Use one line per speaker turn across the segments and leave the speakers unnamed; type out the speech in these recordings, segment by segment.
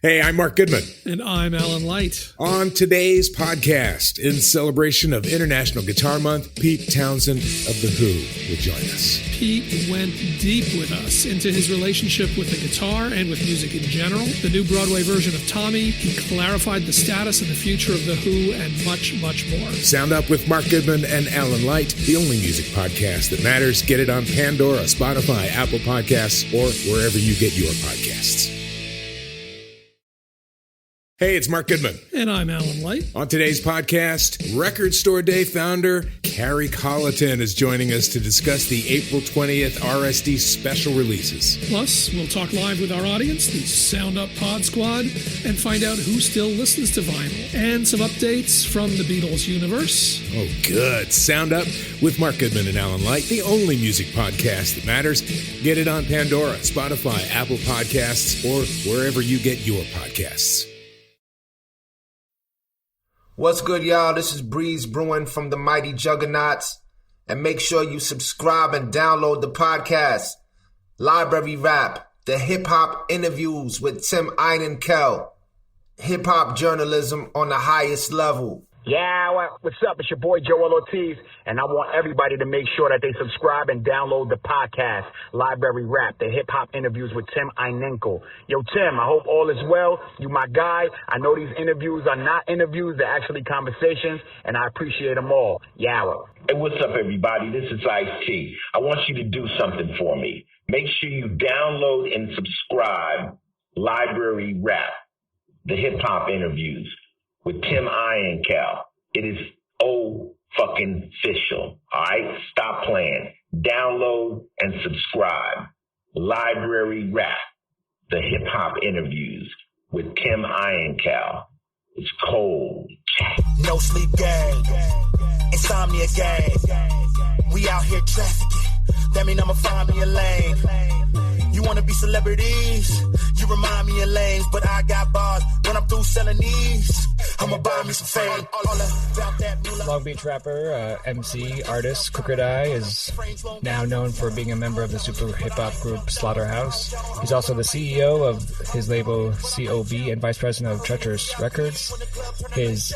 Hey, I'm Mark Goodman.
And I'm Alan Light.
On today's podcast, in celebration of International Guitar Month, Pete Townsend of The Who will join us.
Pete went deep with us into his relationship with the guitar and with music in general, the new Broadway version of Tommy. He clarified the status and the future of The Who, and much, much more.
Sound Up with Mark Goodman and Alan Light, the only music podcast that matters. Get it on Pandora, Spotify, Apple Podcasts, or wherever you get your podcasts. Hey, it's Mark Goodman.
And I'm Alan Light.
On today's podcast, Record Store Day founder Carrie Colleton is joining us to discuss the April 20th RSD special releases.
Plus, we'll talk live with our audience, the Sound Up Pod Squad, and find out who still listens to vinyl. And some updates from the Beatles universe.
Oh, good. Sound Up with Mark Goodman and Alan Light, the only music podcast that matters. Get it on Pandora, Spotify, Apple Podcasts, or wherever you get your podcasts.
What's good, y'all? This is Breeze Brewing from the Mighty Juggernauts. And make sure you subscribe and download the podcast, Library Rap, the hip-hop interviews with Tim Einenkel. Hip-hop journalism on the highest level.
Yeah, what's up? It's your boy Joel Ortiz, and I want everybody to make sure that they subscribe and download the podcast, Library Rap, the hip-hop interviews with Tim Einenkel. Yo, Tim, I hope all is well. You my guy. I know these interviews are not interviews. They're actually conversations, and I appreciate them all. Yow.
Hey, what's up, everybody? This is Ice-T. I want you to do something for me. Make sure you download and subscribe Library Rap, the hip-hop interviews with Tim Einenkel. It is fucking official. All right? Stop playing. Download and subscribe. Library Rap, the hip-hop interviews with Tim Einenkel. It's cold.
No sleep gang. Insomnia gang. We out here trafficking. That mean I'ma find me a lane. You wanna be celebrities? You remind me of lanes, but I got bars. When I'm through selling these, I'ma buy me some fame. All about that
Long Beach rapper, MC, artist, Crooked Eye is now known for being a member of the super hip-hop group Slaughterhouse. He's also the CEO of his label COB and vice president of Treacherous Records. His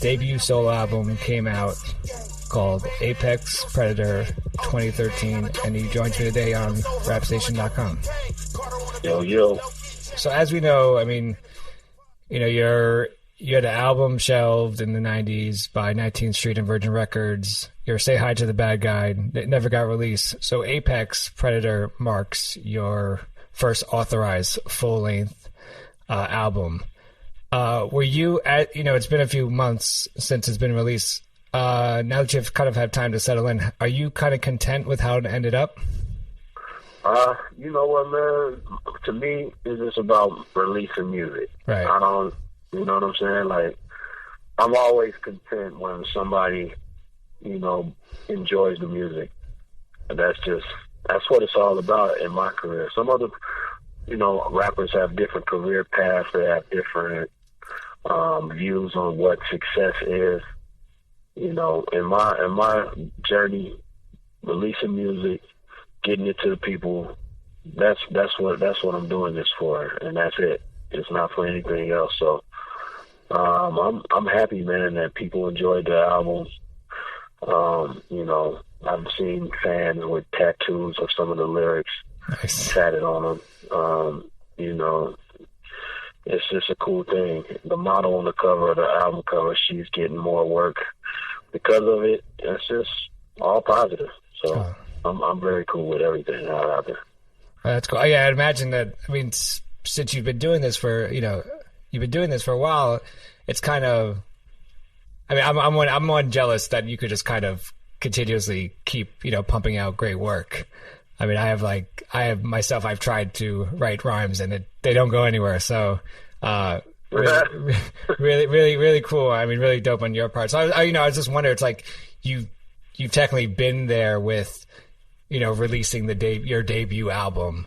debut solo album came out called Apex Predator 2013, and he joins me today on rapstation.com.
Yo.
So as we know, I mean, you know, you had an album shelved in the 90s by 19th Street and Virgin Records. Your Say Hi to the Bad Guy, it never got released. So Apex Predator marks your first authorized full-length album. Were you at, you know, it's been a few months since it's been released. Now that you've kind of had time to settle in, are you kind of content with how it ended up?
You know what, man? To me, it's just about releasing music.
Right.
You know what I'm saying? Like, I'm always content when somebody, you know, enjoys the music. And that's what it's all about in my career. Some other, you know, rappers have different career paths. They have different views on what success is. You know, in my journey, releasing music, getting it to the people, that's what I'm doing this for, and that's it. It's not for anything else. So I'm happy, man, that people enjoyed the album. You know, I've seen fans with tattoos of some of the lyrics tatted on them. You know, it's just a cool thing. The model on the cover of the album cover, she's getting more work because of it. It's just all positive. So I'm very cool with everything out there.
That's cool. Yeah, I'd imagine that. I mean, since you've been doing this for, you know, a while, it's kind of. I mean, I'm one jealous that you could just kind of continuously keep, you know, pumping out great work. I mean, I've tried to write rhymes and they don't go anywhere. So, really cool. I mean, really dope on your part. So I was just wondering, it's like you've technically been there with, you know, releasing your debut album,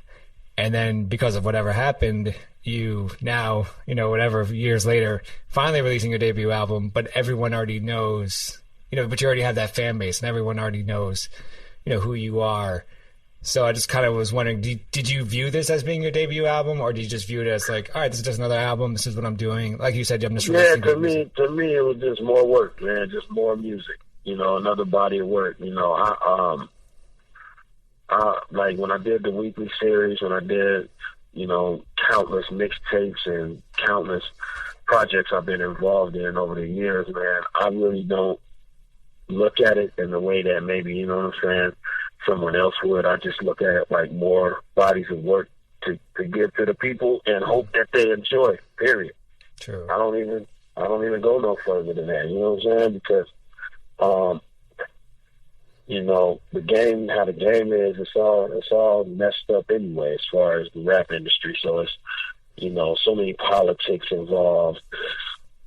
and then because of whatever happened, you now, you know, whatever years later, finally releasing your debut album, but everyone already knows, you know, but you already have that fan base and everyone already knows, you know, who you are. So I just kind of was wondering, did you view this as being your debut album, or did you just view it as like, all right, this is just another album, this is what I'm doing? Like you said, I'm just releasing music.
To me, it was just more work, man, just more music, another body of work. I like when I did the weekly series, when I did, countless mixtapes and countless projects I've been involved in over the years, man, I really don't look at it in the way that maybe, someone else would. I just look at it like more bodies of work to give to the people and hope that they enjoy, period.
True.
I don't even go no further than that, you know what I'm saying? Because, the game, how the game is, it's all messed up anyway as far as the rap industry. So it's, so many politics involved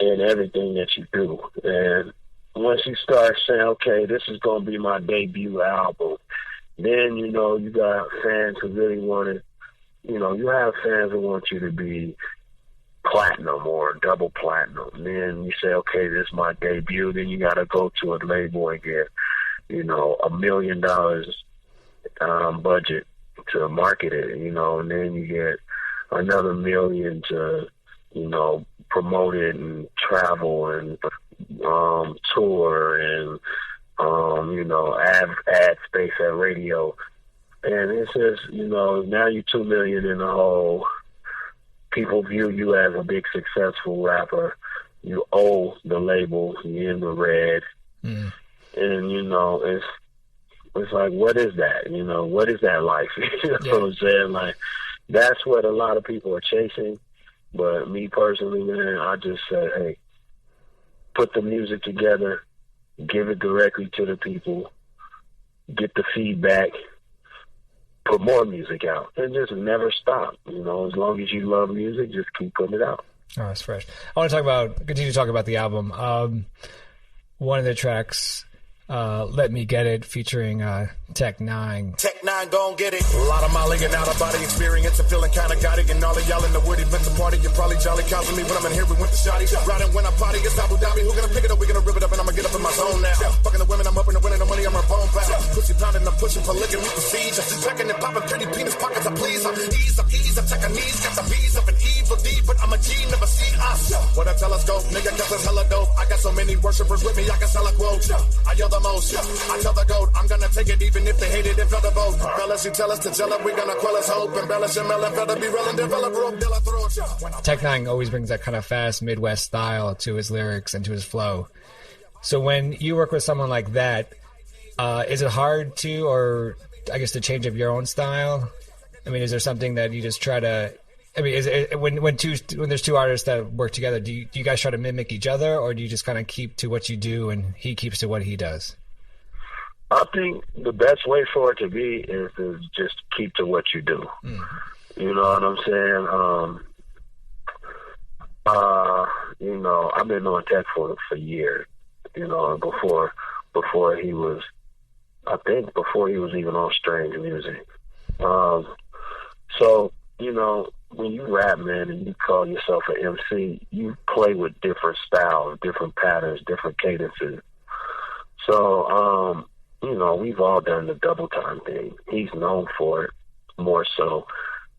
in everything that you do. And once you start saying, okay, this is going to be my debut album, then, you got fans who really want it. You have fans who want you to be platinum or double platinum. Then you say, okay, this is my debut. Then you got to go to a label and get, $1 million budget to market it, and then you get another $1 million to, promote it and travel and tour and, ad space at radio. And it says, now you're $2 million in the hole. People view you as a big successful rapper. You owe the label. You're in the red. Mm. And, it's like, what is that? What is that life? You know what I'm saying? Like, that's what a lot of people are chasing. But me personally, man, I just said, hey, put the music together, give it directly to the people, get the feedback, put more music out, and just never stop. As long as you love music, just keep putting it out.
Oh, that's fresh. I want to continue to talk about the album. One of the tracks, Let Me Get It, featuring Kxng.
Kxng gon' get it. A lot of Molly and out of body experience and feeling kinda got it. And all of y'all in the woody events party, you're probably jolly counting me when I'm in here. We went to Shotty. Riding when I party, it's Abu Dhabi. Who gonna pick it up? We gonna rip it up and I'ma get up in my zone now. Fucking the women, I'm up in the winning the money, I'm her bone pal. Pussy pounding, I'm pushing for licking, we proceed. Just checking and popping pretty penis pockets, I please. I'm ease, I'm checking knees. Got the bees of an evil deed, but I'm a G, never see us. What a telescope, nigga, cause it's hella dope. I got so many worshipers with me, I can sell a quote. I yell the most, I tell the goat, I'm gonna take it even if they hate it, if not the vote. Fellas, you tell us to tell it, we gonna quell us hope. Embellish and melon, better be real and develop rope, till I throw it.
Kxng always brings that kind of fast Midwest style to his lyrics and to his flow. So when you work with someone like that, is it hard to, or I guess to change up your own style? I mean, is there something that you just try to, I mean, is it, when there's two artists that work together, do you guys try to mimic each other, or do you just kind of keep to what you do and he keeps to what he does?
I think the best way for it to be is to just keep to what you do. Mm. You know what I'm saying? I've been on Tech for years. Before he was even on Strange Music. So, when you rap, man, and you call yourself an MC, you play with different styles, different patterns, different cadences. So, we've all done the double time thing. He's known for it more so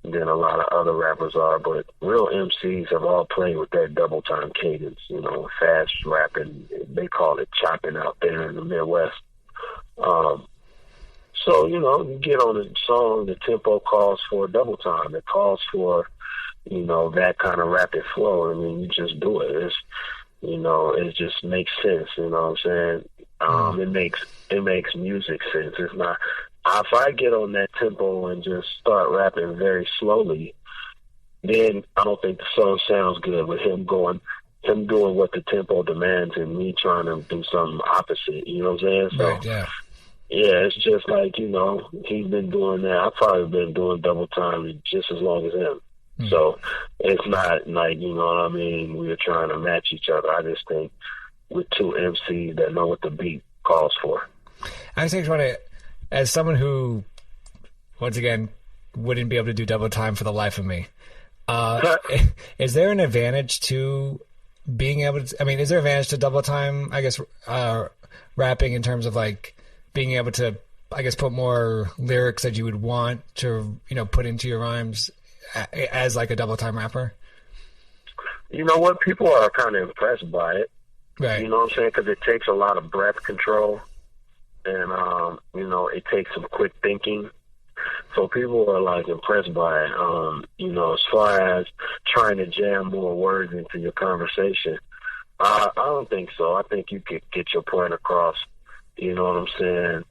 than a lot of other rappers are, but real MCs have all played with that double time cadence, fast rapping. They call it chopping out there in the Midwest. So, you get on a song, the tempo calls for double time. It calls for, that kind of rapid flow. I mean, you just do it. It just makes sense, you know what I'm saying? It makes music sense. It's not, if I get on that tempo and just start rapping very slowly, then I don't think the song sounds good with him doing what the tempo demands and me trying to do something opposite, you know what I'm saying? So,
right, yeah.
Yeah, it's just like, he's been doing that. I've probably been doing double time just as long as him. Mm. So it's not like, we're trying to match each other. I just think we're two MCs that know what the beat calls for.
I was trying to, as someone who, once again, wouldn't be able to do double time for the life of me, is there an advantage to being able to, is there an advantage to double time, I guess, rapping in terms of like being able to I guess, put more lyrics that you would want to, put into your rhymes as like a double time rapper?
You know what? People are kind of impressed by it.
Right.
You know what I'm saying? Because it takes a lot of breath control, and it takes some quick thinking. So people are like impressed by it. As far as trying to jam more words into your conversation, I don't think so. I think you could get your point across. You know what I'm saying?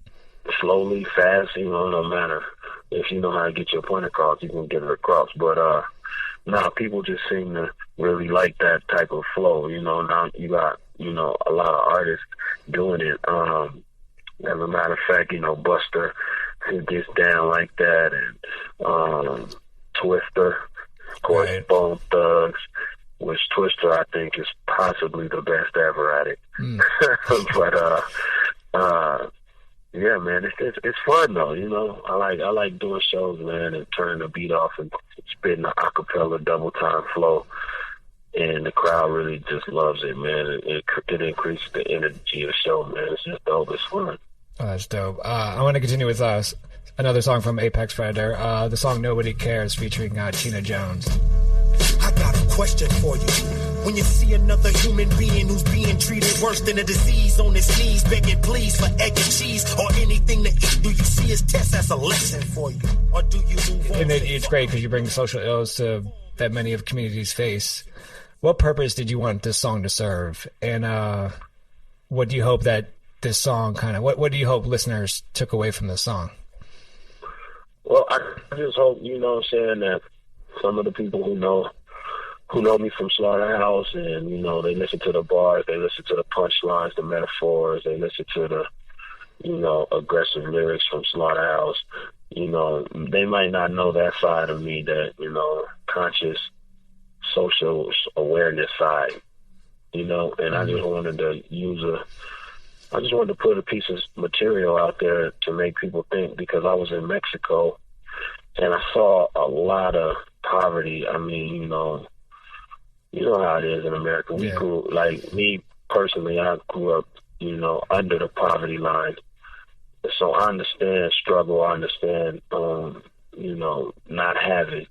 Slowly, fast. No matter if you know how to get your point across, you can get it across. But people just seem to really like that type of flow. Now you got a lot of artists doing it. As a matter of fact, Buster, who gets down like that, and Twister, of course, right. Bone Thugs, which Twister I think is possibly the best ever at it. But yeah, man, it's fun though. I like doing shows, man, and turning the beat off and spitting the acapella double time flow, and the crowd really just loves it, man. It increases the energy of the show, man. It's just dope. It's fun.
Oh, that's dope. I want to continue with another song from Apex Predator, the song Nobody Cares featuring Tina Jones.
I got a question for you. When you see another human being who's being treated worse than a disease on his knees, begging please for egg and cheese or anything to eat, do you see his test as a lesson for you? Or do you move on?
And it's great because you bring social ills that many of communities face. What purpose did you want this song to serve? And what do you hope that this song what do you hope listeners took away from this song?
Well, I just hope, that some of the people who know me from Slaughterhouse, and they listen to the bars, they listen to the punchlines, the metaphors, they listen to the aggressive lyrics from Slaughterhouse. They might not know that side of me, that conscious social awareness side. And I just wanted to put a piece of material out there to make people think, because I was in Mexico and I saw a lot of poverty. I mean, you know how it is in America. We grew, like me personally, I grew up, under the poverty line. So I understand struggle. I understand, not having.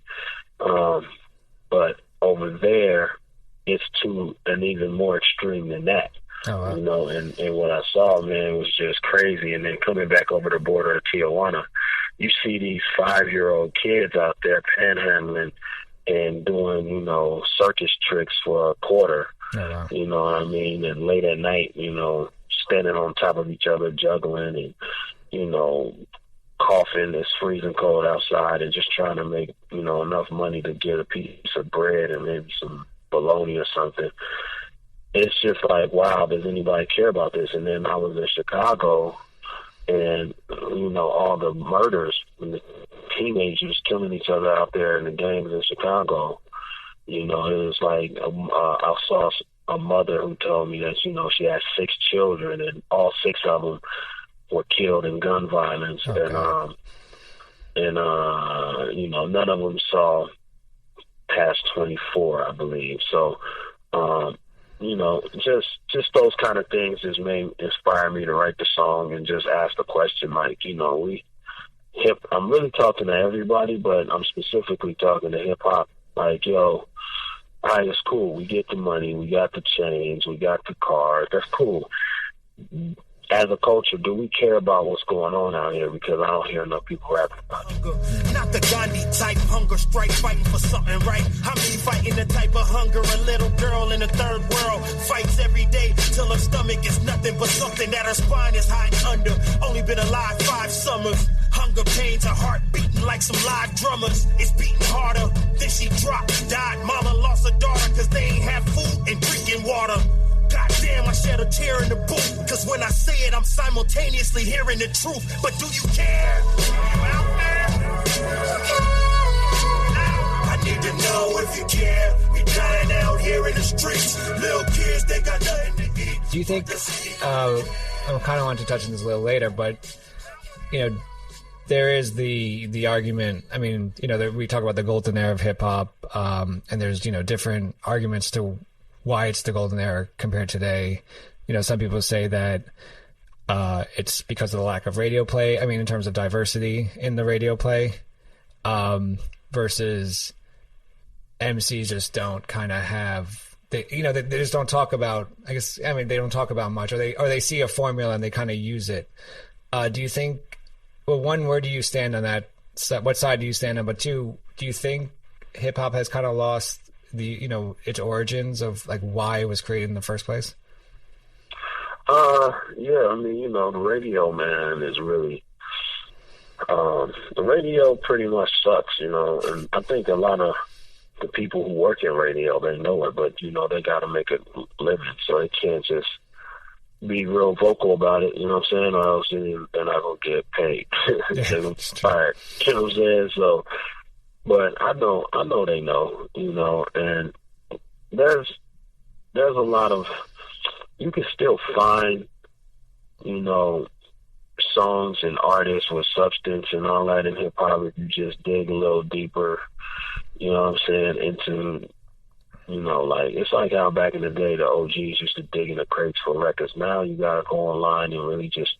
But over there, it's to an even more extreme than that.
Oh, wow.
And what I saw, man, was just crazy. And then coming back over the border of Tijuana, you see these 5-year-old kids out there panhandling and doing, circus tricks for a quarter.
Oh, wow.
You know what I mean? And late at night, standing on top of each other, juggling and, coughing. It's freezing cold outside and just trying to make, enough money to get a piece of bread and maybe some bologna or something. It's just like, wow, does anybody care about this? And then I was in Chicago, and, all the murders and the teenagers killing each other out there in the gangs in Chicago. It was like, I saw a mother who told me that, she had 6 children, and all 6 of them were killed in gun violence. Okay. And none of them saw past 24, I believe. So, just those kind of things just may inspire me to write the song and just ask the question, like, I'm really talking to everybody, but I'm specifically talking to hip hop. Like, all right, it's cool. We get the money, we got the chains, we got the cars. That's cool. As a culture, do we care about what's going on out here? Because I don't hear enough people rapping about it.
Not the Gandhi type, hunger strike, fighting for something right. I mean, fighting the type of hunger a little girl in the third world fights every day till her stomach is nothing but something that her spine is hiding under. Only been alive 5 summers. Hunger pains, her heart beating like some live drummers. It's beating harder. Then she dropped, died. Mama lost her daughter because they ain't have food and drinking water. Goddamn, I shed a tear in the booth. Cause when I say it, I'm simultaneously hearing the truth. But do you care? I need to know if you care. We dying out here in the streets. Little kids, they got nothing to eat.
Do you think, I kind of want to touch on this a little later, but, there is the argument, I mean, we talk about the golden era of hip hop, and there's, different arguments to why it's the golden era compared to today. Some people say that it's because of the lack of radio play. I mean, in terms of diversity in the radio play, versus MCs just don't kind of have, they just don't talk about, they don't talk about much, or they see a formula and they kind of use it. Do you think, well, one, where do you stand on that? What side do you stand on? But two, do you think hip hop has kind of lost its origins of like why it was created in the first place?
Yeah, I mean, the radio, man, is really, the radio pretty much sucks, and I think a lot of the people who work in radio, they know it, but, they got to make a living, so they can't just be real vocal about it, you know what I'm saying, or else they're not going to get paid. They're going to fired, you know what I'm saying, so, but I know they know, and there's a lot of, you can still find, songs and artists with substance and all that in hip hop if you just dig a little deeper, you know what I'm saying, into, like, it's like how back in the day the OGs used to dig in the crates for records. Now you gotta go online and really just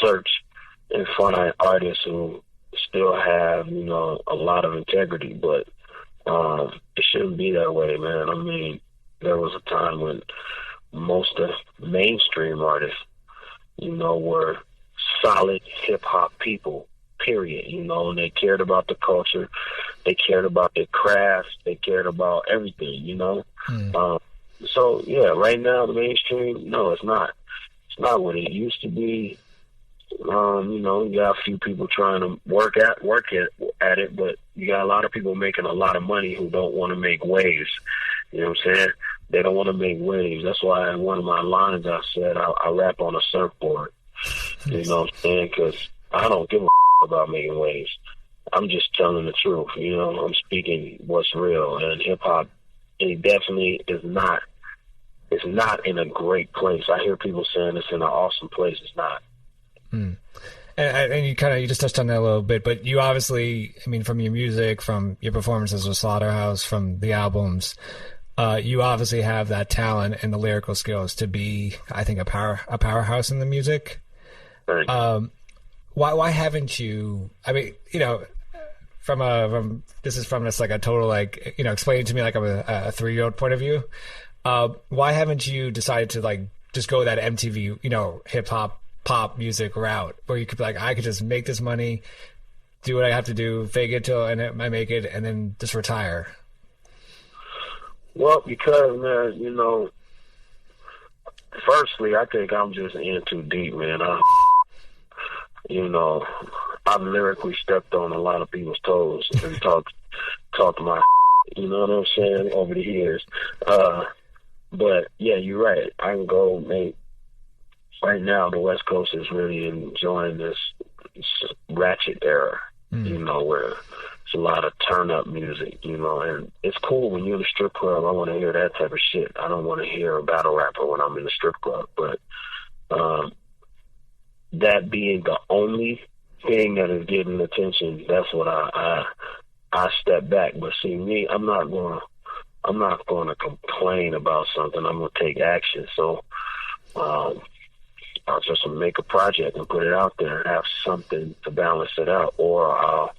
search and find artists who still have, a lot of integrity, but it shouldn't be that way, man. I mean, there was a time when most of mainstream artists, were solid hip-hop people, period, and they cared about the culture, they cared about their craft, they cared about everything, so, yeah, right now, the mainstream, no, it's not. It's not what it used to be. You got a few people trying to work at it, but you got a lot of people making a lot of money who don't want to make waves. You know what I'm saying? They don't want to make waves. That's why in one of my lines I said I rap on a surfboard. You know what I'm saying? Because I don't give a about making waves. I'm just telling the truth. I'm speaking what's real. And hip hop, it definitely is not. It's not in a great place. I hear people saying it's in an awesome place. It's not.
And you just touched on that a little bit, but you obviously, I mean, from your music, from your performances with Slaughterhouse, from the albums, you obviously have that talent and the lyrical skills to be, I think, a powerhouse in the music.
Right.
Why haven't you? I mean, this is from just like a total explain it to me like I'm a 3-year-old point of view. Why haven't you decided to like just go that MTV hip hop pop music route where you could be like, I could just make this money, do what I have to do, fake it till and I make it, and then just retire?
Well, because, man, firstly, I think I'm just in too deep, man. I've lyrically stepped on a lot of people's toes and talked my, you know what I'm saying, over the years. But yeah, you're right. I can go make. Right now, the West Coast is really enjoying this ratchet era, where it's a lot of turn-up music, and it's cool when you're in a strip club. I want to hear that type of shit. I don't want to hear a battle rapper when I'm in the strip club. But that being the only thing that is getting attention, that's what I step back. But see, me, I'm not going to complain about something. I'm going to take action. So, I'll just make a project and put it out there and have something to balance it out, or I'll,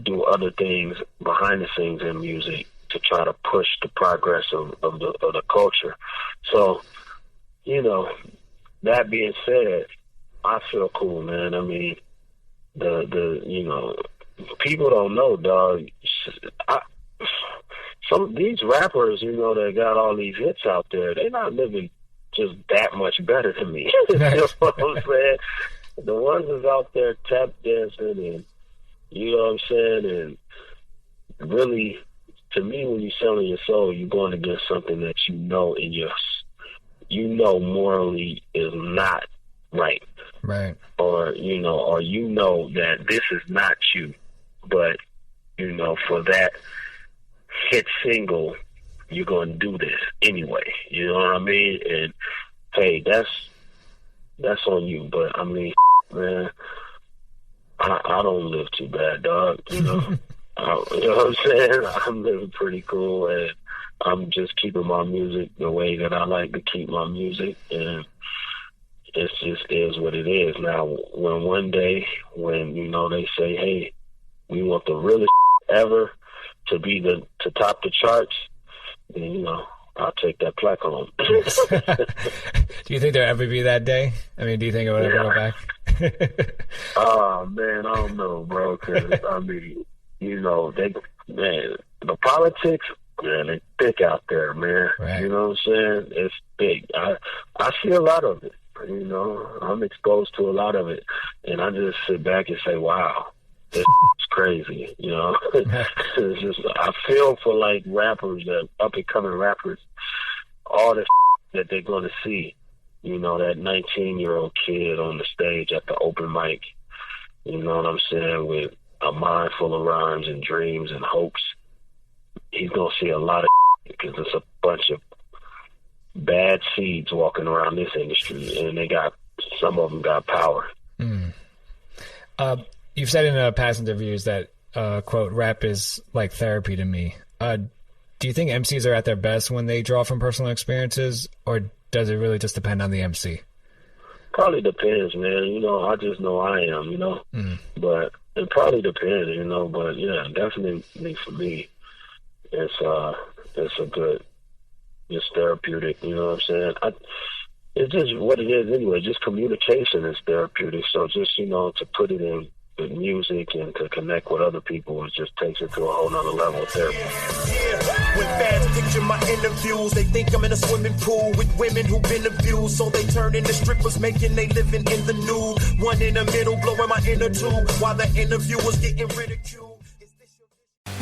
do other things behind the scenes in music to try to push the progress of the culture. So, that being said, I feel cool, man. I mean, people don't know, dog. Some these rappers, that got all these hits out there, they're not living just that much better than me. You know what I'm saying? The ones that's out there tap dancing and, you know what I'm saying, and really, to me, when you're selling your soul, you're going against something that morally is not right.
Right.
Or that this is not you. But, for that hit single, you're going to do this anyway. You know what I mean? And, hey, that's on you. But, I mean, man, I don't live too bad, dog. You know what I'm saying? I'm living pretty cool, and I'm just keeping my music the way that I like to keep my music. And it's just is what it is. Now, when one day, when, you know, they say, hey, we want the realest ever to be to top the charts, then, you know, I'll take that plaque home.
Do you think there'll ever be that day? I mean, do you think it would ever go back?
Oh, man, I don't know, bro, because, I mean, you know, the politics, man, it's thick out there, man.
Right.
You know what I'm saying? It's big. I see a lot of it. You know, I'm exposed to a lot of it, and I just sit back and say, wow, this is crazy, you know. It's just, I feel for, like, rappers, that up-and-coming rappers, all the that they're going to see, you know, that 19-year-old kid on the stage at the open mic, you know what I'm saying, with a mind full of rhymes and dreams and hopes. He's going to see a lot of because it's a bunch of bad seeds walking around this industry, and some of them got power.
You've said in past interviews that, quote, rap is like therapy to me. Do you think MCs are at their best when they draw from personal experiences, or does it really just depend on the MC?
Probably depends, man. You know, I just know I am, you know. But it probably depends, you know. But, yeah, definitely for me, it's a good, it's therapeutic, you know what I'm saying? It's just what it is anyway. Just communication is therapeutic. So just, you know, to put it in with music and to connect with other people, it just takes it to a whole nother level of therapy.
When fans picture my interviews, they think I'm in a swimming pool with women who've been abused. So they turn into strippers, making they living in the nude. One in the middle, blowing my inner tube, while the interviewer's getting ridiculed.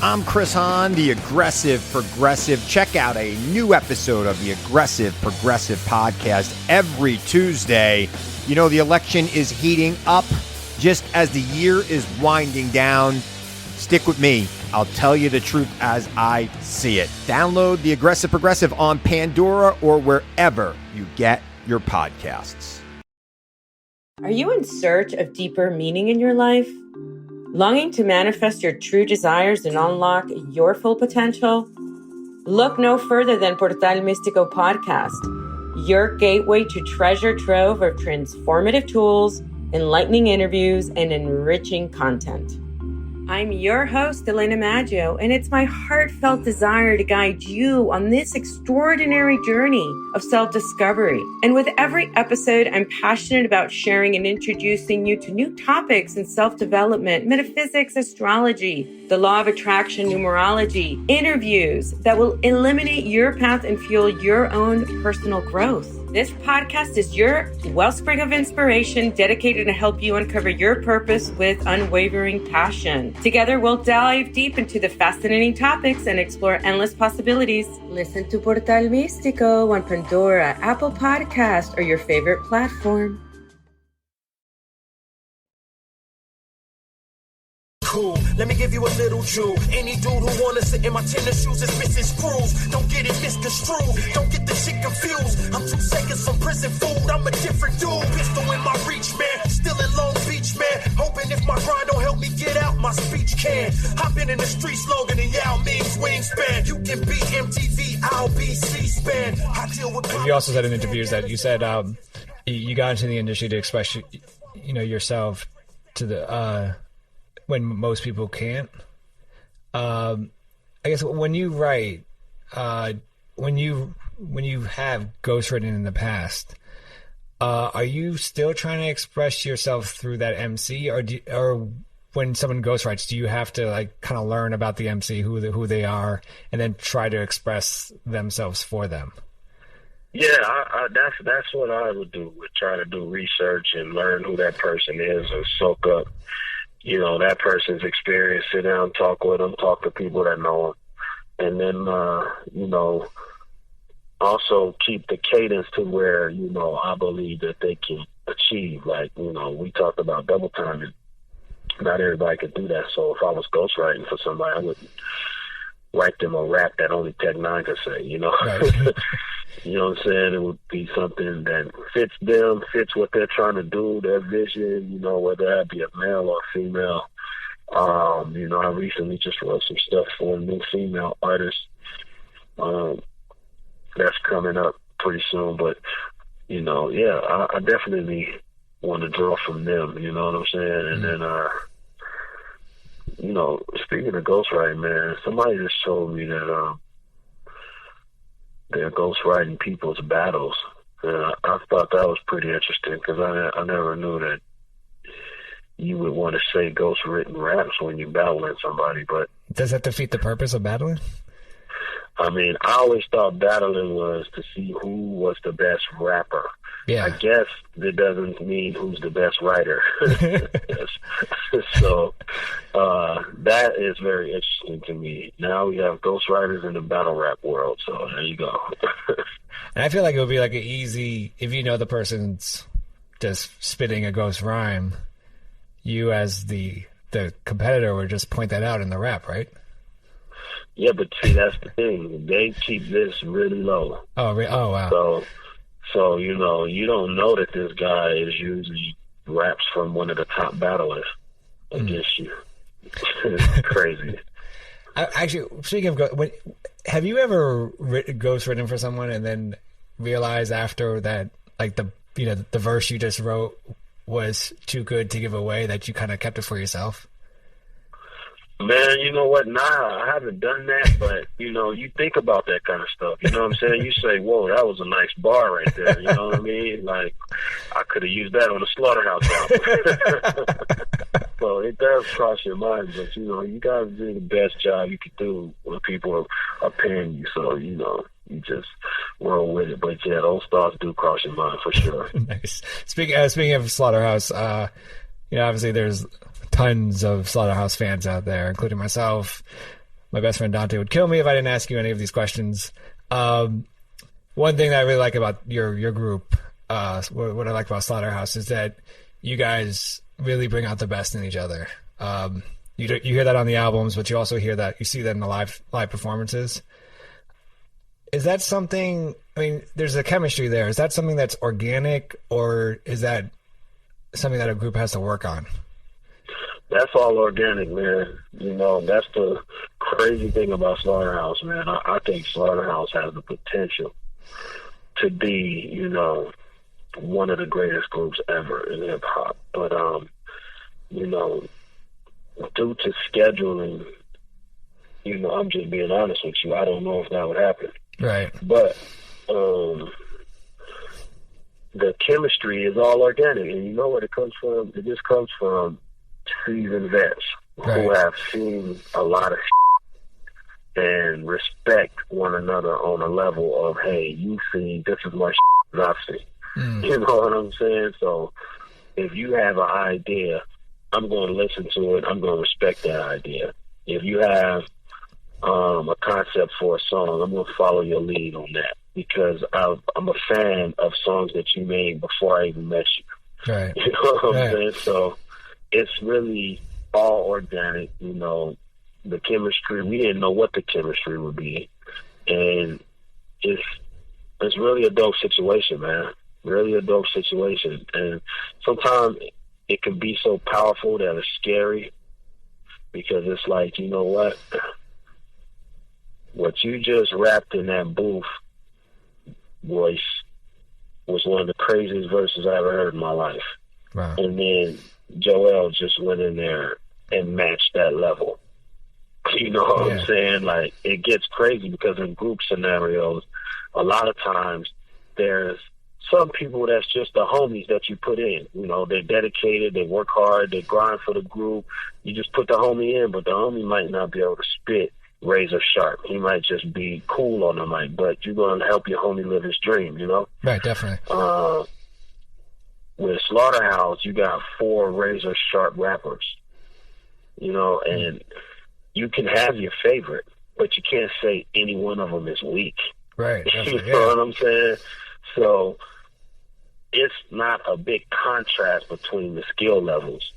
I'm Chris Hahn, the Aggressive Progressive. Check out a new episode of the Aggressive Progressive podcast every Tuesday. You know, the election is heating up just as the year is winding down. Stick with me. I'll tell you the truth as I see it. Download the Aggressive Progressive on Pandora or wherever you get your podcasts.
Are you in search of deeper meaning in your life? Longing to manifest your true desires and unlock your full potential? Look no further than Portal Místico Podcast, your gateway to treasure trove of transformative tools, enlightening interviews, and enriching content. I'm your host, Elena Maggio, and it's my heartfelt desire to guide you on this extraordinary journey of self-discovery. And with every episode, I'm passionate about sharing and introducing you to new topics in self-development, metaphysics, astrology, the law of attraction, numerology, interviews that will eliminate your path and fuel your own personal growth. This podcast is your wellspring of inspiration dedicated to help you uncover your purpose with unwavering passion. Together, we'll dive deep into the fascinating topics and explore endless possibilities. Listen to Portal Místico on Pandora, Apple Podcast, or your favorite platform.
Cool. Let me give you a little Jew. Any dude who wanna sit in my tennis shoes is missing screws. Don't get it misconstrued. Don't get the shit confused. I'm 2 seconds from prison food. I'm a different dude. Pistol in my reach, man. Still in Long Beach, man. Hoping if my grind don't help me get out, my speech can. Hopping in the street slogan and Yao Ming's wingspan. You can be MTV, I'll be C-SPAN. I deal with.
You also said in interviews that you said you got into the industry to express yourself to the when most people can't. I guess when you write, when you have ghostwritten in the past, are you still trying to express yourself through that MC, or when someone ghostwrites, do you have to like kind of learn about the MC, who they are, and then try to express themselves for them?
Yeah, that's what I would do. Would try to do research and learn who that person is, or soak up, that person's experience. Sit down, talk with them, talk to people that know them, and then also keep the cadence to where I believe that they can achieve. Like we talked about double timing. Not everybody could do that. So if I was ghostwriting for somebody, I wouldn't write them a rap that only Tech9 could say.
Right.
You know what I'm saying? It would be something that fits them, fits what they're trying to do, their vision, whether that be a male or female. I recently just wrote some stuff for a new female artist that's coming up pretty soon. But you know, yeah, I definitely want to draw from them, you know what I'm saying? And then, you know, speaking of ghostwriting, man, somebody just told me that they're ghostwriting people's battles. And I thought that was pretty interesting because I never knew that you would want to say ghostwritten raps when you're battling somebody. But
does that defeat the purpose of battling?
I mean, I always thought battling was to see who was the best rapper.
Yeah.
I guess that doesn't mean who's the best writer. So that is very interesting to me. Now we have ghostwriters in the battle rap world, so there you go.
And I feel like it would be like an easy, if you know the person's just spitting a ghost rhyme, you as the competitor would just point that out in the rap, right?
Yeah, but see, that's the thing. They keep this really low.
Oh, wow.
So, you know, you don't know that this guy is usually raps from one of the top battlers against you. It's crazy.
Actually, speaking of have you ever ghostwritten for someone and then realized after that, like the verse you just wrote was too good to give away that you kind of kept it for yourself?
Man, you know what? Nah, I haven't done that, but, you know, you think about that kind of stuff. You know what I'm saying? You say, whoa, that was a nice bar right there. You know what I mean? Like, I could have used that on the Slaughterhouse album. So it does cross your mind, but, you know, you got to do the best job you could do when people are paying you. So, you know, you just roll with it. But, yeah, those thoughts do cross your mind for sure.
Nice. Speaking of Slaughterhouse, you know, obviously there's tons of Slaughterhouse fans out there, including myself. My best friend Dante would kill me if I didn't ask you any of these questions. One thing that I really like about your group, what I like about Slaughterhouse, is that you guys really bring out the best in each other. You hear that on the albums, but you see that in the live performances. Is that something? I mean, there's a chemistry there. Is that something that's organic, or is that something that a group has to work on?
That's all organic, man. You know, that's the crazy thing about Slaughterhouse, man. I think Slaughterhouse has the potential to be, you know, one of the greatest groups ever in hip hop. But, you know, due to scheduling, you know, I'm just being honest with you, I don't know if that would happen.
Right.
But the chemistry is all organic, and you know where it comes from? It just comes from seasoned vets who have seen a lot of and respect one another on a level of, hey, you've seen this as much as I've seen. You know what I'm saying? So if you have an idea, I'm going to listen to it. I'm going to respect that idea. If you have a concept for a song, I'm going to follow your lead on that, because I'm a fan of songs that you made before I even met you.
Right.
You know what I'm saying? So it's really all organic, you know. The chemistry, we didn't know what the chemistry would be, and it's really a dope situation, man. Really a dope situation, and sometimes it can be so powerful that it's scary, because it's like, you know what you just rapped in that booth voice was one of the craziest verses I ever heard in my life.
Wow.
And then Joel just went in there and matched that level. You know what I'm saying? Like, it gets crazy, because in group scenarios, a lot of times there's some people that's just the homies that you put in. You know, they're dedicated, they work hard, they grind for the group. You just put the homie in, but the homie might not be able to spit razor sharp. He might just be cool on the mic, but you're going to help your homie live his dream, you know?
Right, definitely.
With Slaughterhouse, you got 4 razor sharp rappers, you know, and you can have your favorite, but you can't say any one of them is weak.
Right.
You know what I'm saying? So it's not a big contrast between the skill levels.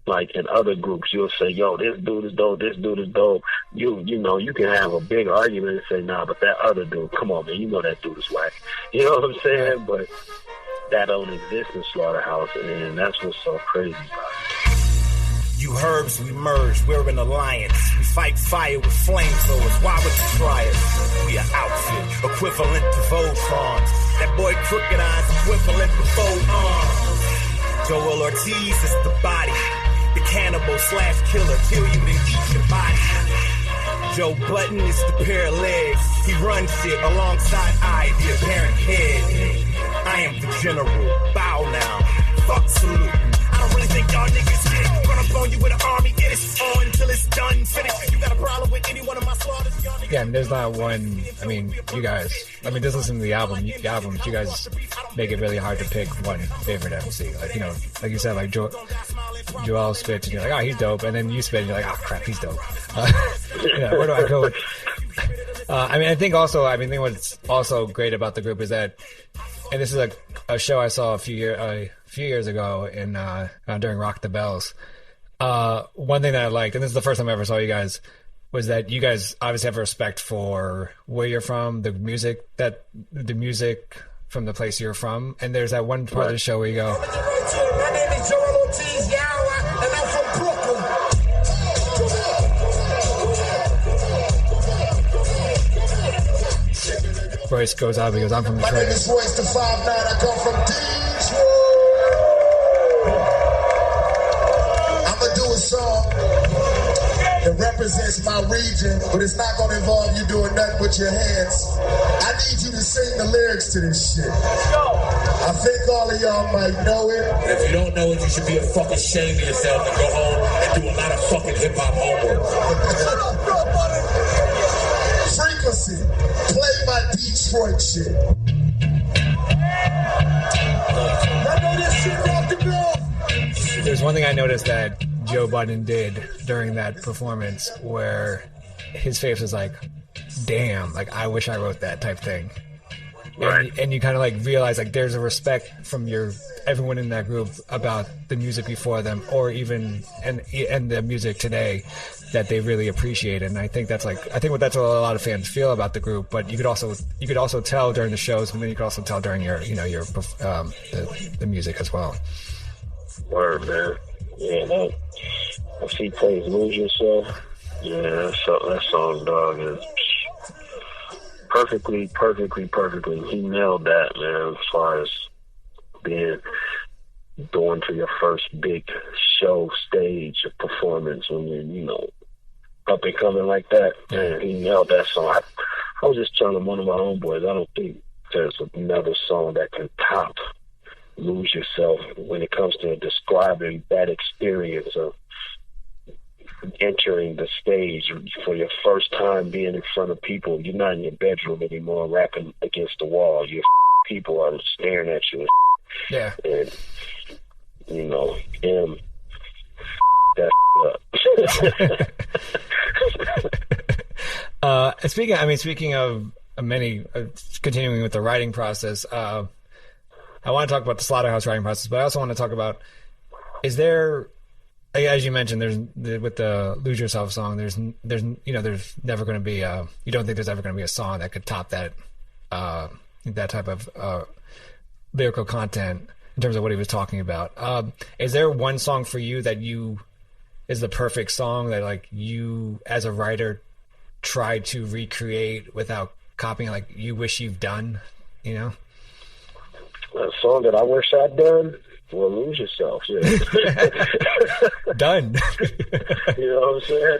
Like in other groups, you'll say, yo, this dude is dope, this dude is dope. You know, you can have a big argument and say, nah, but that other dude, come on, man, you know that dude is whack. You know what I'm saying? But that don't exist in Slaughterhouse, and that's what's so crazy about it.
You herbs, we merge, we're an alliance. We fight fire with flamethrowers, why would you try us? We are outfit, equivalent to Voltrons. That boy Crooked Eyes equivalent to 4 arms. Joel Ortiz is the body. The cannibal / killer, kill you then eat your body. Joe Button is the pair of legs. He runs shit alongside I, the apparent head. I am the general. Bow now. Fuck salute. I don't really think y'all niggas get it. Run up on you with an army. It is on until it's done. Finish. You got a problem with any one of my slaughters? Y'all niggas.
Yeah, I mean, there's not one. I mean, you guys. I mean, just listen to the album. You guys make it really hard to pick one favorite MC. Like, you know, like you said, like Joel spits, and you're like, oh, he's dope, and then you spit, and you're like, oh crap, he's dope. Where do I go with? I mean, I think what's also great about the group is that, and this is a show I saw a few years ago in during Rock the Bells. One thing that I liked, and this is the first time I ever saw you guys, was that you guys obviously have respect for where you're from, the music from the place you're from, and there's that one part of the show where you go,
My name is Joel Ortiz, and I'm from Brooklyn.
Royce goes out, he goes, I'm from Detroit.
My name is Royce the 5'9", I come from Detroit. I'ma do a song that represents my region, but it's not gonna involve you doing nothing with your hands. I need you to sing the lyrics to this shit. I think all of y'all might know it.
If you don't know it, you should be fucking ashamed of yourself and go home and do a lot of fucking hip-hop homework.
Frequency. Play my Detroit shit.
There's one thing I noticed that Joe Budden did during that performance where his face was like, damn, like I wish I wrote that type thing. Right. And you kind of like realize like there's a respect from everyone in that group about the music before them, or even and the music today that they really appreciate. And I think that's what a lot of fans feel about the group. But you could also tell during the shows, and then you could also tell during your the music as well.
Word, man. Yeah, if he plays Lose Yourself, yeah, that song, dog, is perfectly. He nailed that, man, as far as going to your first big show stage performance when you're, up and coming like that. Man, he nailed that song. I was just telling one of my homeboys, I don't think there's another song that can top Lose Yourself when it comes to describing that experience of entering the stage for your first time, being in front of people. You're not in your bedroom anymore rapping against the wall. Your people are staring at you.
Yeah. And,
that up.
Speaking of many, continuing with the writing process, I want to talk about the Slaughterhouse writing process, but I also want to talk about, is there, as you mentioned, with the Lose Yourself song, there's never going to be you don't think there's ever going to be a song that could top that type of lyrical content in terms of what he was talking about. Is there one song for you that is the perfect song that like you as a writer try to recreate without copying, like you wish you've done, A
song that I wish I'd done? Well, Lose Yourself, yeah.
Done.
You know what I'm saying?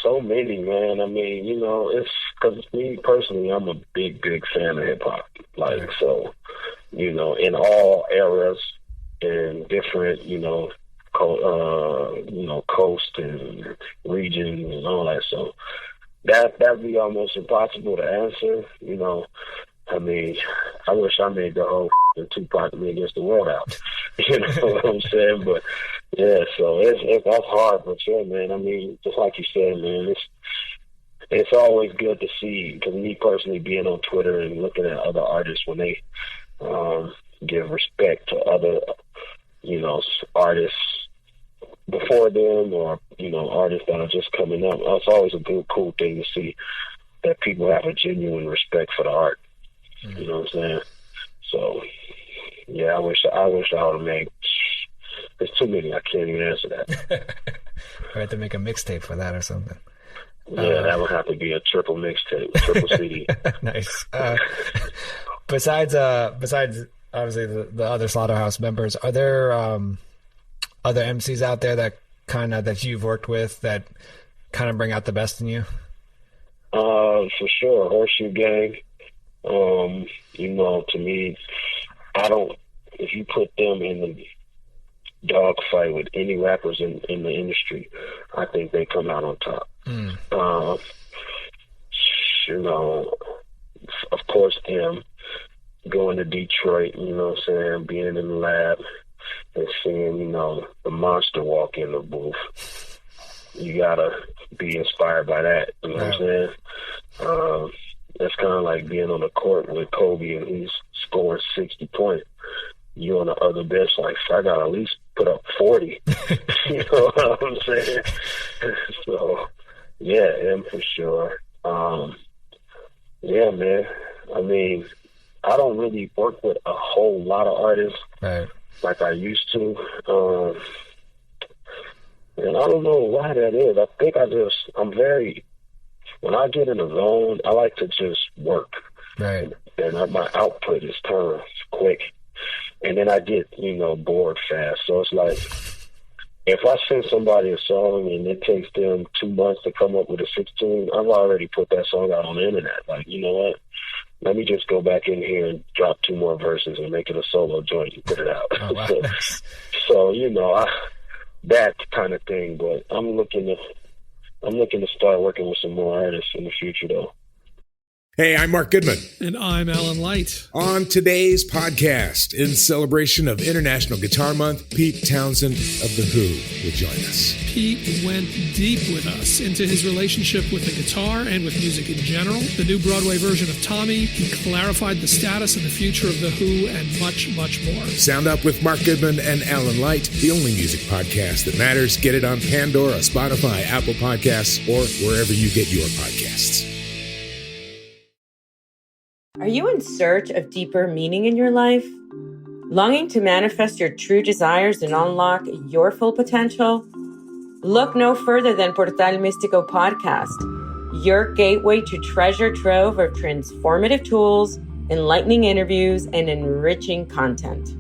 So many, man. I mean, it's because me personally, I'm a big fan of hip hop. Like, so, in all eras and different, coast and region and all that. So that'd be almost impossible to answer, I mean, I wish I made the whole Tupac Me Against the World out. You know what I'm saying? But yeah, so that's hard. But yeah, man. I mean, just like you said, man, it's always good to see. Because me personally, being on Twitter and looking at other artists when they give respect to other, artists before them, or artists that are just coming up. It's always a good, cool thing to see that people have a genuine respect for the art. You know what I'm saying? So, yeah, I wish I would have made. There's too many. I can't even answer that.
I have to make a mixtape for that or something.
Yeah, that would have to be a triple mixtape, triple CD.
Nice. Besides obviously the other Slaughterhouse members, are there other MCs out there that you've worked with that kind of bring out the best in you?
For sure, Horseshoe Gang. To me, if you put them in the dog fight with any rappers in the industry, I think they come out on top. Of course, going to Detroit, being in the lab and seeing, the monster walk in the booth. You gotta be inspired by that, you know what I'm saying? That's kind of like being on the court with Kobe and he's scoring 60 points. You on the other bench, like, I gotta at least put up 40. You know what I'm saying? So, yeah, him for sure. Yeah, man. I mean, I don't really work with a whole lot of artists like I used to. And I don't know why that is. I think when I get in the zone, I like to just work.
Right.
And my output is kind of quick. And then I get, bored fast. So it's like, if I send somebody a song and it takes them 2 months to come up with a 16, I've already put that song out on the internet. Like, you know what? Let me just go back in here and drop 2 more verses and make it a solo joint and put it out.
Oh, wow.
So that kind of thing. But I'm looking to start working with some more artists in the future, though.
Hey, I'm Mark Goodman.
And I'm Alan Light.
On today's podcast, in celebration of International Guitar Month, Pete Townsend of The Who will join us.
Pete went deep with us into his relationship with the guitar and with music in general, the new Broadway version of Tommy. He clarified the status and the future of The Who, and much, much more.
Sound Up with Mark Goodman and Alan Light, the only music podcast that matters. Get it on Pandora, Spotify, Apple Podcasts, or wherever you get your podcasts.
Are you in search of deeper meaning in your life? Longing to manifest your true desires and unlock your full potential? Look no further than Portal Místico Podcast, your gateway to treasure trove of transformative tools, enlightening interviews, and enriching content.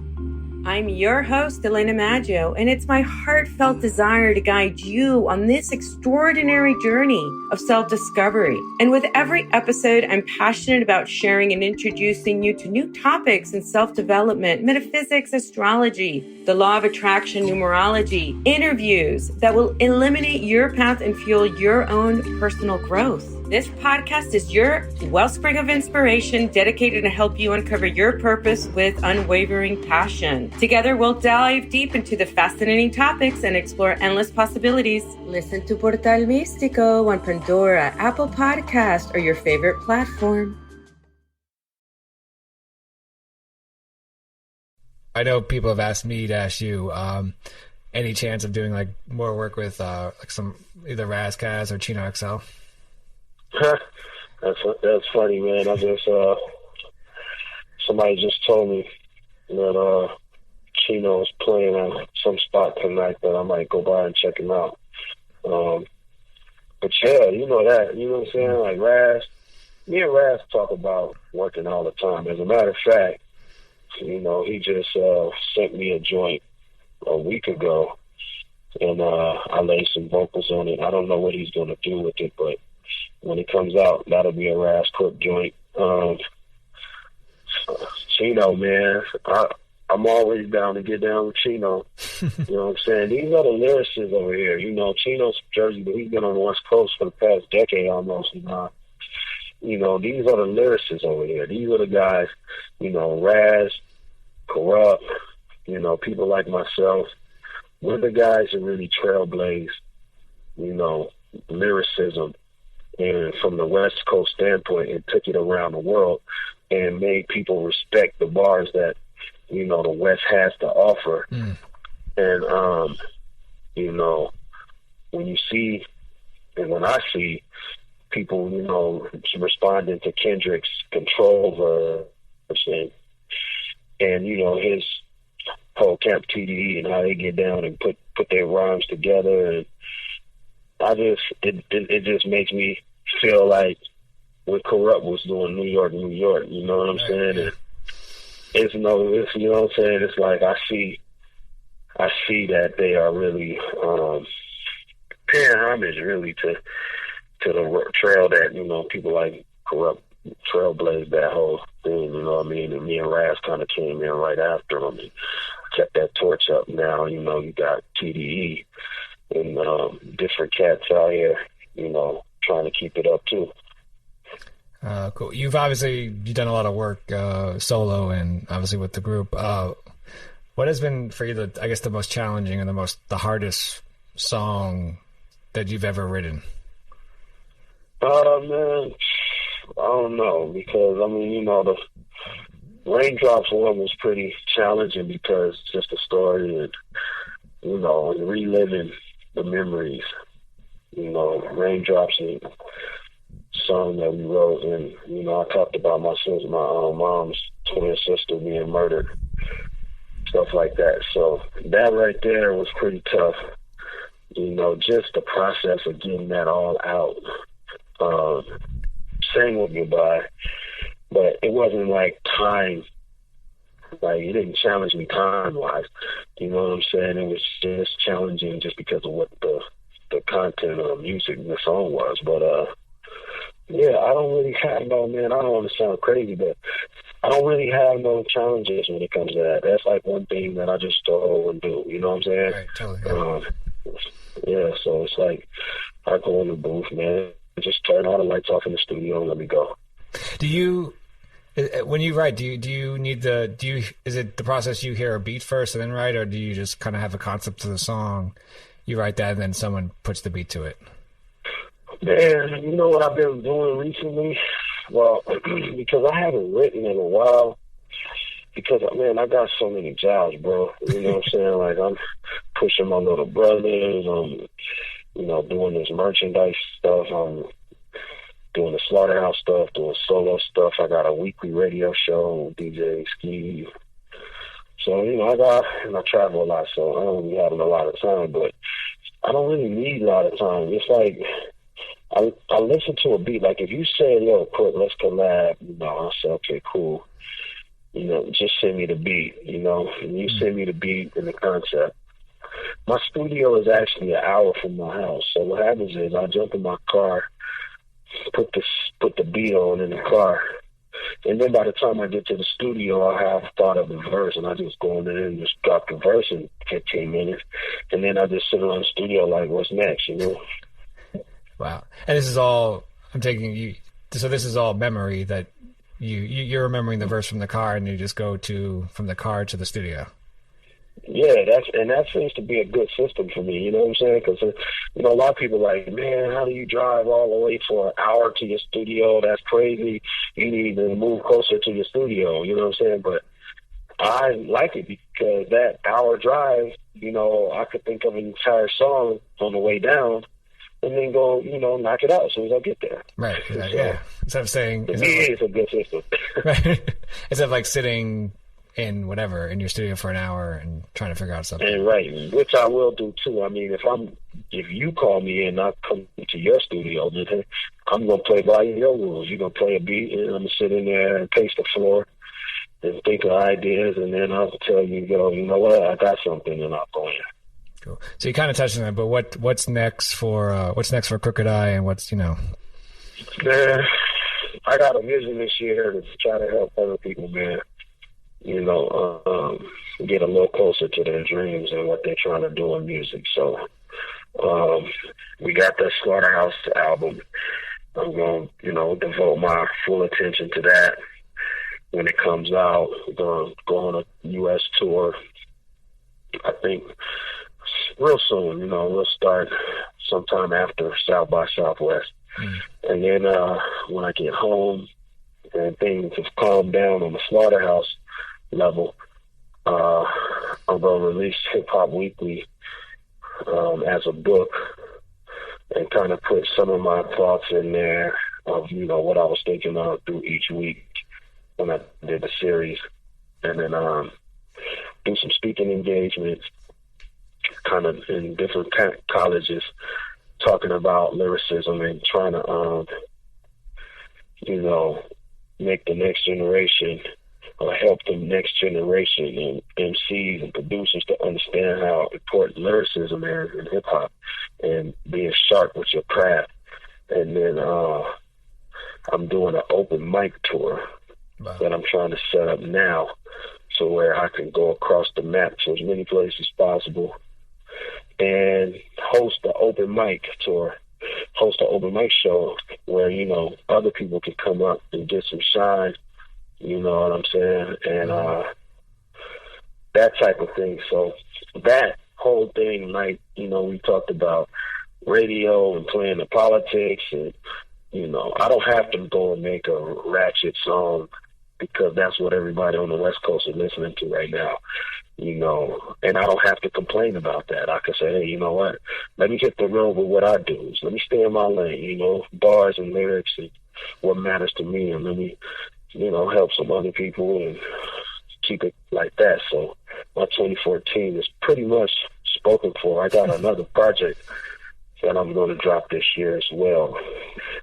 I'm your host, Elena Maggio, and it's my heartfelt desire to guide you on this extraordinary journey of self-discovery. And with every episode, I'm passionate about sharing and introducing you to new topics in self-development, metaphysics, astrology, the law of attraction, numerology, interviews that will eliminate your path and fuel your own personal growth. This podcast is your wellspring of inspiration dedicated to help you uncover your purpose with unwavering passion. Together, we'll dive deep into the fascinating topics and explore endless possibilities. Listen to Portal Místico on Pandora, Apple Podcast, or your favorite platform.
I know people have asked me to ask you, any chance of doing like more work with like some either Razzcazz or Chino XL?
That's funny, man. I just somebody just told me that Chino is playing at some spot tonight that I might go by and check him out. But yeah, you know what I'm saying? Like me and Raz talk about working all the time. As a matter of fact, he just sent me a joint a week ago, and I laid some vocals on it. I don't know what he's going to do with it, but when it comes out, that'll be a Raz Cook joint. Chino, man, I'm always down to get down with Chino. You know what I'm saying? These are the lyricists over here. Chino's from Jersey, but he's been on the West Coast for the past decade almost. These are the lyricists over here. These are the guys, Raz, Corrupt, people like myself. We're the guys that really trailblaze, lyricism. And from the West Coast standpoint, it took it around the world and made people respect the bars that, the West has to offer. And, when you see, and when I see people, responding to Kendrick's Control verse and his whole Camp TDE and how they get down and put their rhymes together, and it just makes me feel like when Corrupt was doing New York, you know what I'm saying? And it's you know what I'm saying? It's like I see that they are really paying homage really to the trail that, you know, people like Corrupt trailblazed that whole thing, you know what I mean? And me and Raz kind of came in right after them and kept that torch up. Now, you know, you got TDE and different cats out here, you know, trying to keep it up too.
Cool. You've done a lot of work solo and obviously with the group. What has been for you the most challenging and the hardest song that you've ever written?
Man, I don't know, because I mean, you know, the Raindrops one was pretty challenging because just the story and, you know, and reliving the memories. You know, Raindrops and song that we wrote, and you know, I talked about my mom's twin sister being murdered, stuff like that. So that right there was pretty tough. You know, just the process of getting that all out. Sang with Goodbye, but it wasn't like time. Like, it didn't challenge me time-wise. You know what I'm saying? It was just challenging just because of what the content of the music and the song was. But yeah, I don't really have no, man, I don't want to sound crazy, but I don't really have no challenges when it comes to that. That's like one thing that I just go and do. You know what I'm saying?
Right, totally.
Yeah, so it's like I go in the booth, man, just turn all the lights off in the studio and let me go.
Do you, when you write, is it the process you hear a beat first and then write, or do you just kind of have a concept to the song, you write that, and then someone puts the beat to it?
Man, you know what I've been doing recently? Well, because I haven't written in a while, because, man, I got so many jobs, bro. You know what I'm saying? Like, I'm pushing my little brothers, you know, doing this merchandise stuff, doing the Slaughterhouse stuff, doing solo stuff. I got a weekly radio show with DJ Ski. So, you know, I travel a lot, so I don't be having a lot of time, but I don't really need a lot of time. It's like, I listen to a beat. Like, if you say, yo, let's collab, you know, I'll say, okay, cool. You know, just send me the beat, you know, and you send me the beat and the concept. My studio is actually an hour from my house. So what happens is I jump in my car, put the beat on in the car, and then by the time I get to the studio, I have thought of the verse, and I just go in there and just drop the verse in 15 minutes, and then I just sit around the studio like, what's next, you know?
Wow. And this is all, I'm taking you, so this is all memory that you're remembering the verse from the car, and you just go from the car to the studio.
Yeah, that seems to be a good system for me, you know what I'm saying? Because, you know, a lot of people are like, man, how do you drive all the way for an hour to your studio? That's crazy. You need to move closer to your studio, you know what I'm saying? But I like it because that hour drive, you know, I could think of an entire song on the way down and then go, you know, knock it out as soon as I get there.
Right,
So,
yeah. Instead of saying...
It's a good system.
Right. Instead of like sitting in in your studio for an hour and trying to figure out something.
And right, which I will do too. I mean, if you call me and I come to your studio, then I'm gonna play by your rules. You're gonna play a beat, and I'm gonna sit in there and pace the floor and think of ideas, and then I'll tell you, you know what, I got something, and I'll go in.
Cool. So you kind of touched on that, but what's next for Crooked Eye, and what's, you know?
Man, I got a vision this year to try to help other people, man. You know, get a little closer to their dreams and what they're trying to do in music. So we got the Slaughterhouse album. I'm going to, you know, devote my full attention to that when it comes out. We're going to go on a U.S. tour, I think, real soon. You know, we'll start sometime after South by Southwest. And then when I get home and things have calmed down on the Slaughterhouse level, I'm going to release Hip Hop Weekly as a book and kind of put some of my thoughts in there of, you know, what I was thinking of through each week when I did the series. And then do some speaking engagements kind of in different colleges talking about lyricism and trying to, make the next generation or help the next generation and MCs and producers to understand how important lyricism is in hip hop and being sharp with your craft. And then I'm doing an open mic tour that I'm trying to set up now, so where I can go across the map to as many places as possible and host the open mic tour, host an open mic show where, other people can come up and get some shine, you know what I'm saying? And that type of thing. So that whole thing, like, we talked about radio and playing the politics and, I don't have to go and make a ratchet song because that's what everybody on the West Coast is listening to right now, and I don't have to complain about that. I can say, hey, you know what? Let me hit the road with what I do. So let me stay in my lane, bars and lyrics and what matters to me, and let me, help some other people and keep it like that. So my 2014 is pretty much spoken for. I got another project that I'm going to drop this year as well.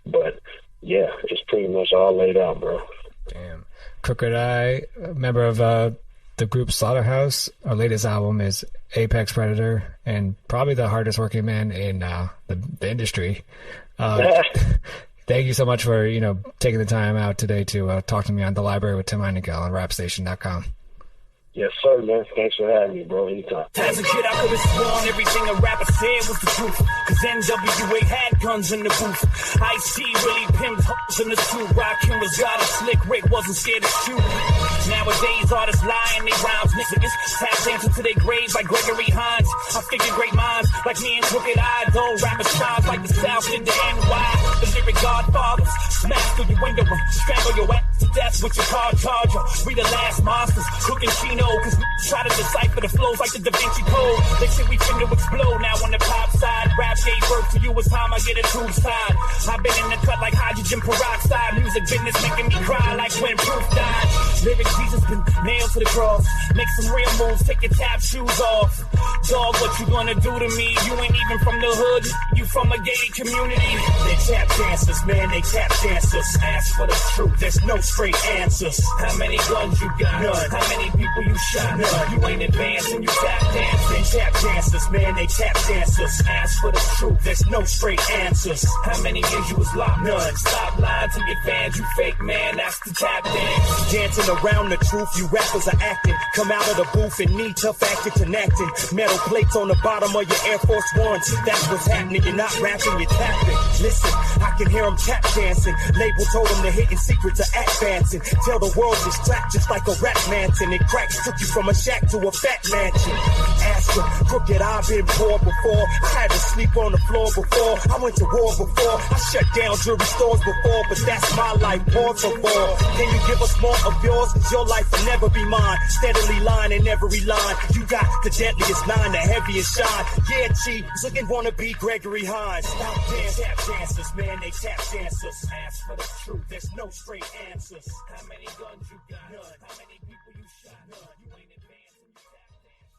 But yeah, it's pretty much all laid out, bro.
Damn. Crooked Eye, member of the group Slaughterhouse. Our latest album is Apex Predator, and probably the hardest working man in the industry. Thank you so much for taking the time out today to talk to me on The Library with Tim Heinecke on rapstation.com.
Yes, sir, man. Thanks for having me, bro. Anytime.
As a kid, I could have sworn everything a rapper said was the truth. Cause NWA had guns in the booth. Ice-T really pimped hoes in the suit. Rakim was got a slick. Rick wasn't scared to shoot. Nowadays, artists lie and they rhymes. Niggas tap dancing to their graves like Gregory Hines. I figure great minds like me and Crooked Eye. Though rappers strive like the South did the NY. The lyric godfathers smash through your window and strangle your ass to death with your car charger. We the last monsters cooking Chino. Cause we try to decipher the flows like the Da Vinci Code. They say we finna explode. Now on the pop side, rap gave birth to you. It's time I get a tube side. I've been in the cut like hydrogen peroxide. Music business making me cry like when Proof died. Lyric Jesus been nailed to the cross. Make some real moves, take your tap shoes off. Dog, what you gonna do to me? You ain't even from the hood, you from a gated community. They tap dancers, man, they tap dancers. Ask for the truth, there's no straight answers. How many guns you got? None. How many people you shot? None. You ain't advancing, you tap dancing. Tap dancers, man, they tap dancers. Ask for the truth, there's no straight answers. How many years you was locked? None. Stop lying to your fans, you fake man, that's the tap dance. Dancing around the truth, you rappers are acting. Come out of the booth and need tough acting and acting. Metal plates on the bottom of your Air Force Ones. That's what's happening, you're not rapping, you're tapping. Listen, I can hear them tap dancing. Label told them the hidden secret to advancing. Tell the world this track just like a rap mansion. It cracks, took you from a shack to a fat mansion. Ask them, Crooked, I've been poor before. I had to sleep on the floor before. I went to war before. I shut down jewelry stores before, but that's my life, por favor. Can you give us more of yours? Cause your life will never be mine. Steadily lying in every line. You got the deadliest nine, the heaviest shine. Yeah, G, looking wanna be Gregory Hines. Stop dance, tap dancers, man, they tap dancers. Ask for the truth, there's no straight answers. How many guns you got? None. How many people you shot? None. You ain't advancing, you tap dancing.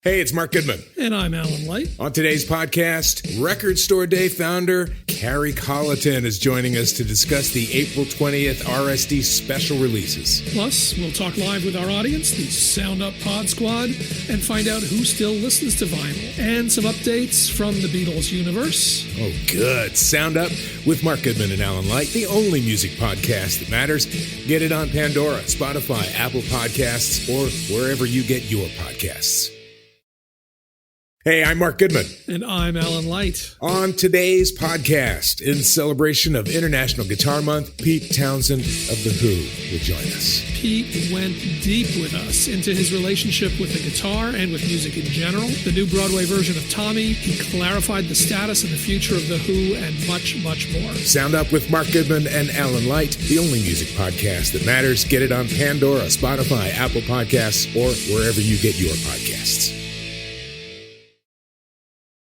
Hey, it's Mark Goodman.
And I'm Alan Light.
On today's podcast, Record Store Day founder Carrie Colleton is joining us to discuss the April 20th RSD special releases.
Plus, we'll talk live with our audience, the Sound Up Pod Squad, and find out who still listens to vinyl. And some updates from the Beatles universe.
Oh, good. Sound Up with Mark Goodman and Alan Light, the only music podcast that matters. Get it on Pandora, Spotify, Apple Podcasts, or wherever you get your podcasts. Hey, I'm Mark Goodman.
And I'm Alan Light.
On today's podcast, in celebration of International Guitar Month, Pete Townsend of The Who will join us.
Pete went deep with us into his relationship with the guitar and with music in general. The new Broadway version of Tommy. He clarified the status and the future of The Who and much, much more.
Sound Up with Mark Goodman and Alan Light, the only music podcast that matters. Get it on Pandora, Spotify, Apple Podcasts, or wherever you get your podcasts.